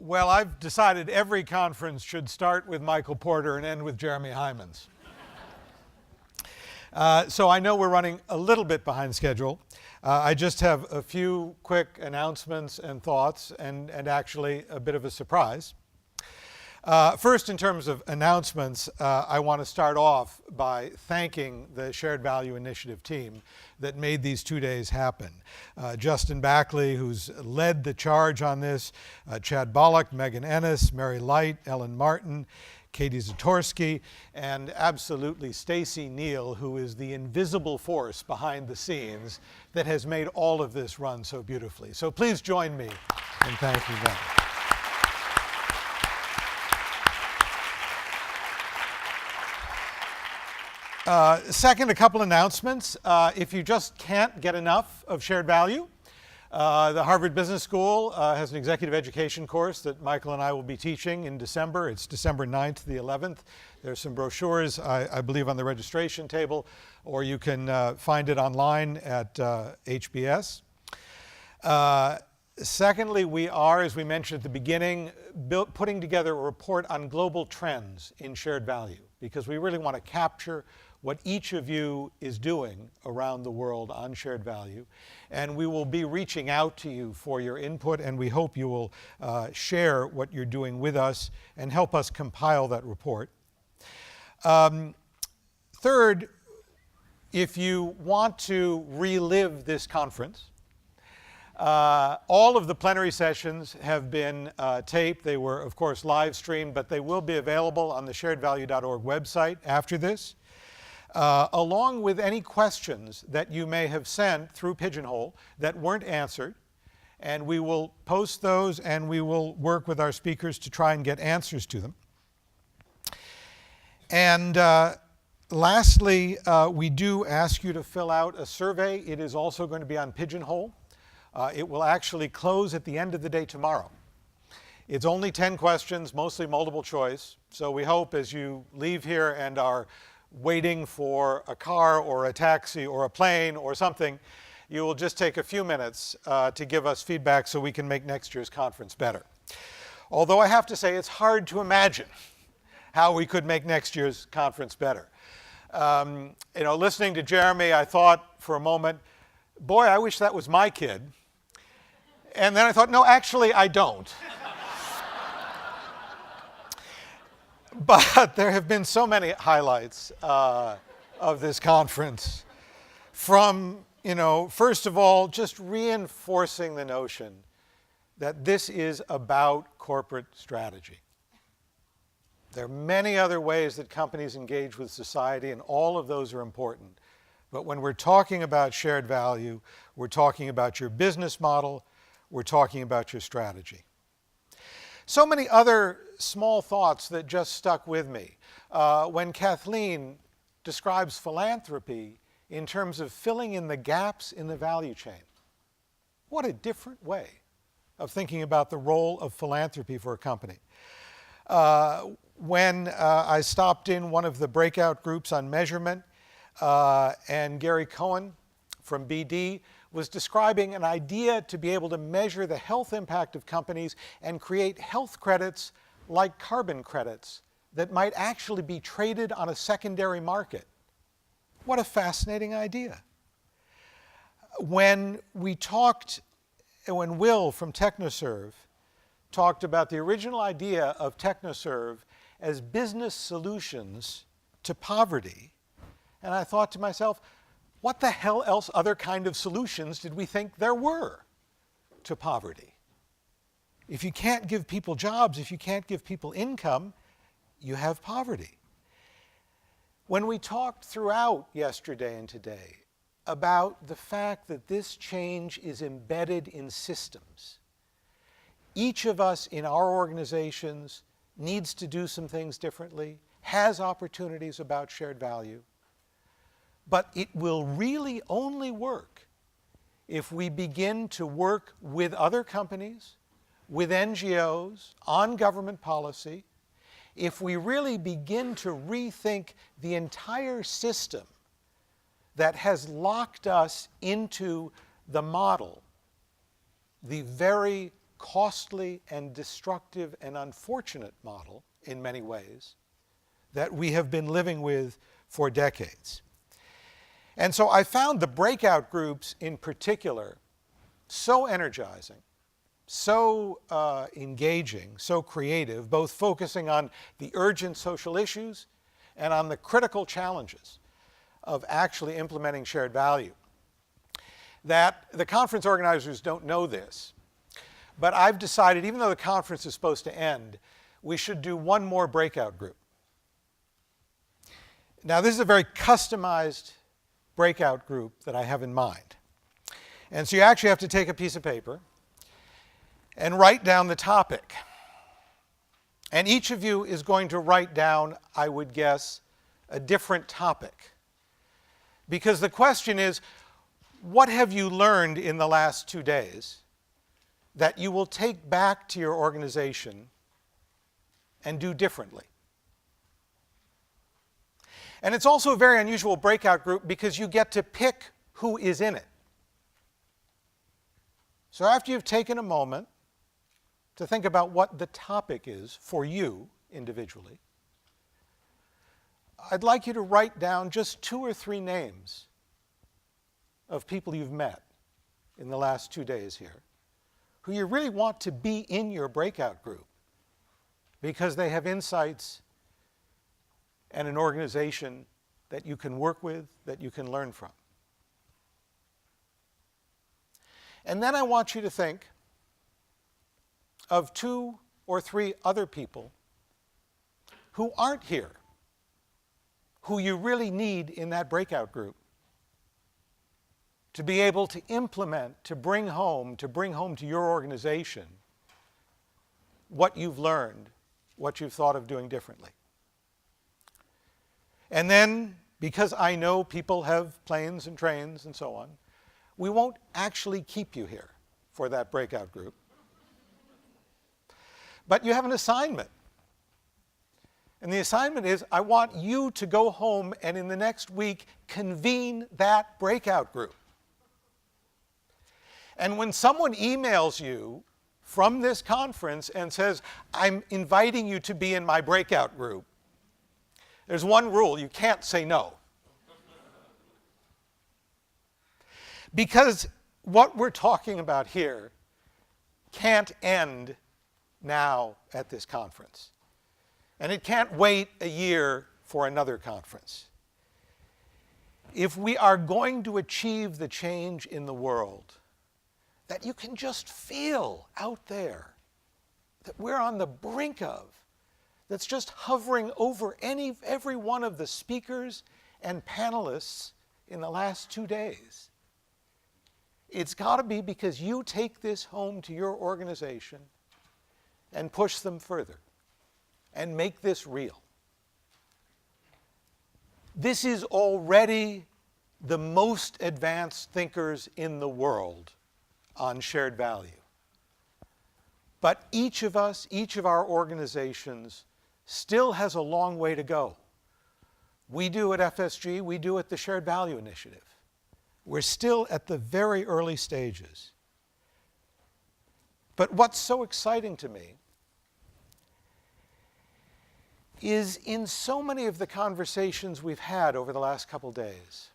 Well, I've decided every conference should start with Michael Porter and end with Jeremy Hyman's. So I know we're running a little bit behind schedule. I just have a few quick announcements and thoughts, and actually a bit of a surprise. First, in terms of announcements, I want to start off by thanking the Shared Value Initiative team that made these 2 days happen. Justin Backley, who's led the charge on this, Chad Bollock, Megan Ennis, Mary Light, Ellen Martin, Katie Zatorsky, and absolutely Stacy Neal, who is the invisible force behind the scenes that has made all of this run so beautifully. So please join me in thanking them. Second, a couple announcements. If you just can't get enough of shared value, the Harvard Business School has an executive education course that Michael and I will be teaching in December. It's December 9th to the 11th. There's some brochures, I believe, on the registration table, or you can find it online at HBS. Secondly, we are, as we mentioned at the beginning, putting together a report on global trends in shared value, because we really want to capture what each of you is doing around the world on shared value. And we will be reaching out to you for your input, and we hope you will share what you're doing with us and help us compile that report. Third, if you want to relive this conference, all of the plenary sessions have been taped. They were, of course, live streamed, but they will be available on the sharedvalue.org website after this, along with any questions that you may have sent through Pigeonhole that weren't answered. And we will post those, and we will work with our speakers to try and get answers to them. And lastly, we do ask you to fill out a survey. It is also going to be on Pigeonhole. It will actually close at the end of the day tomorrow. It's only 10 questions, mostly multiple choice. So we hope as you leave here and are waiting for a car or a taxi or a plane or something, you will just take a few minutes to give us feedback so we can make next year's conference better. Although I have to say it's hard to imagine how we could make next year's conference better. Listening to Jeremy, I thought for a moment, boy, I wish that was my kid. And then I thought, no, actually, I don't. But there have been so many highlights of this conference. From, first of all, just reinforcing the notion that this is about corporate strategy. There are many other ways that companies engage with society, and all of those are important. But when we're talking about shared value, we're talking about your business model, we're talking about your strategy. So many other small thoughts that just stuck with me. When Kathleen describes philanthropy in terms of filling in the gaps in the value chain, what a different way of thinking about the role of philanthropy for a company. When I stopped in one of the breakout groups on measurement, and Gary Cohen from BD was describing an idea to be able to measure the health impact of companies and create health credits like carbon credits that might actually be traded on a secondary market. What a fascinating idea. When Will from TechnoServe talked about the original idea of TechnoServe as business solutions to poverty, and I thought to myself, what the hell else other kind of solutions did we think there were to poverty? If you can't give people jobs, if you can't give people income, you have poverty. When we talked throughout yesterday and today about the fact that this change is embedded in systems, each of us in our organizations needs to do some things differently, has opportunities about shared value. But it will really only work if we begin to work with other companies, with NGOs, on government policy, if we really begin to rethink the entire system that has locked us into the model, the very costly and destructive and unfortunate model, in many ways, that we have been living with for decades. And so I found the breakout groups in particular so energizing, so engaging, so creative, both focusing on the urgent social issues and on the critical challenges of actually implementing shared value, that the conference organizers don't know this. But I've decided, even though the conference is supposed to end, we should do one more breakout group. Now, this is a very customized breakout group that I have in mind. And so you actually have to take a piece of paper and write down the topic. And each of you is going to write down, I would guess, a different topic. Because the question is, what have you learned in the last 2 days that you will take back to your organization and do differently? And it's also a very unusual breakout group because you get to pick who is in it. So after you've taken a moment to think about what the topic is for you individually, I'd like you to write down just 2 or 3 names of people you've met in the last 2 days here, who you really want to be in your breakout group because they have insights and an organization that you can work with, that you can learn from. And then I want you to think of 2 or 3 other people who aren't here, who you really need in that breakout group to be able to implement, to bring home to your organization what you've learned, what you've thought of doing differently. And then, because I know people have planes and trains and so on, we won't actually keep you here for that breakout group. But you have an assignment. And the assignment is, I want you to go home and in the next week convene that breakout group. And when someone emails you from this conference and says, I'm inviting you to be in my breakout group, there's one rule: you can't say no. Because what we're talking about here can't end now at this conference. And it can't wait a year for another conference. If we are going to achieve the change in the world that you can just feel out there, that we're on the brink of, that's just hovering over every one of the speakers and panelists in the last 2 days, it's got to be because you take this home to your organization and push them further and make this real. This is already the most advanced thinkers in the world on shared value. But each of us, each of our organizations, still has a long way to go. We do at FSG, we do at the Shared Value Initiative. We're still at the very early stages. But what's so exciting to me is in so many of the conversations we've had over the last couple days,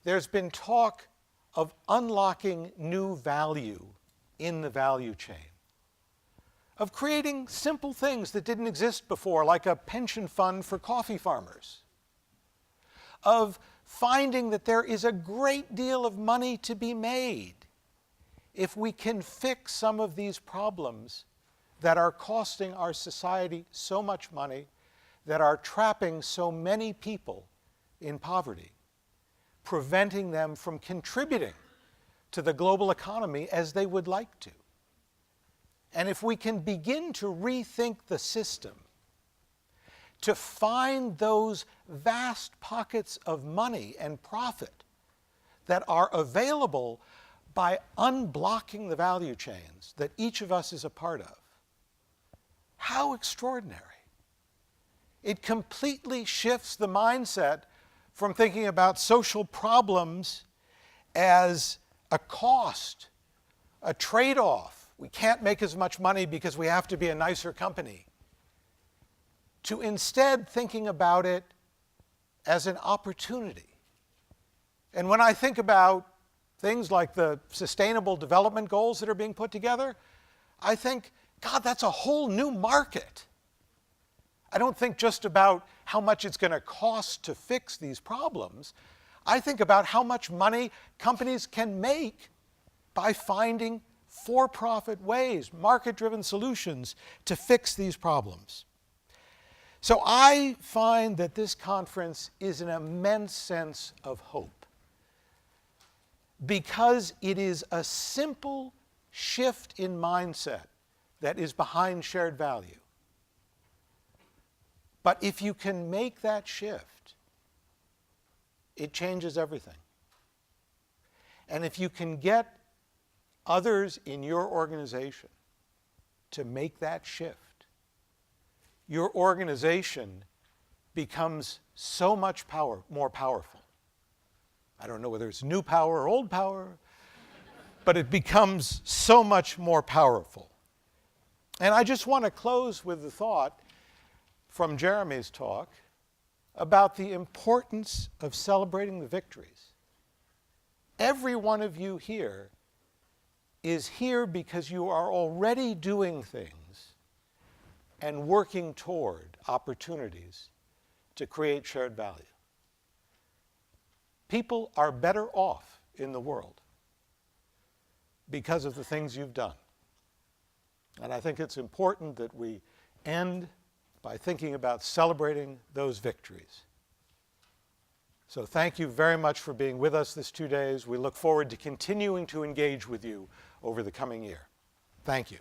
there's been talk of unlocking new value in the value chain, of creating simple things that didn't exist before, like a pension fund for coffee farmers, of finding that there is a great deal of money to be made if we can fix some of these problems that are costing our society so much money, that are trapping so many people in poverty, preventing them from contributing to the global economy as they would like to. And if we can begin to rethink the system, to find those vast pockets of money and profit that are available by unblocking the value chains that each of us is a part of, how extraordinary. It completely shifts the mindset from thinking about social problems as a cost a trade-off. We can't make as much money because we have to be a nicer company. To instead thinking about it as an opportunity. And when I think about things like the Sustainable Development Goals that are being put together, I think, God, that's a whole new market. I don't think just about how much it's going to cost to fix these problems. I think about how much money companies can make by finding for-profit ways, market-driven solutions to fix these problems. So I find that this conference is an immense sense of hope because it is a simple shift in mindset that is behind shared value. But if you can make that shift, it changes everything. And if you can get others in your organization to make that shift, your organization becomes so much more powerful. I don't know whether it's new power or old power, but it becomes so much more powerful. And I just want to close with the thought from Jeremy's talk about the importance of celebrating the victories. Every one of you here is here because you are already doing things and working toward opportunities to create shared value. People are better off in the world because of the things you've done. And I think it's important that we end by thinking about celebrating those victories. So thank you very much for being with us this 2 days. We look forward to continuing to engage with you over the coming year. Thank you.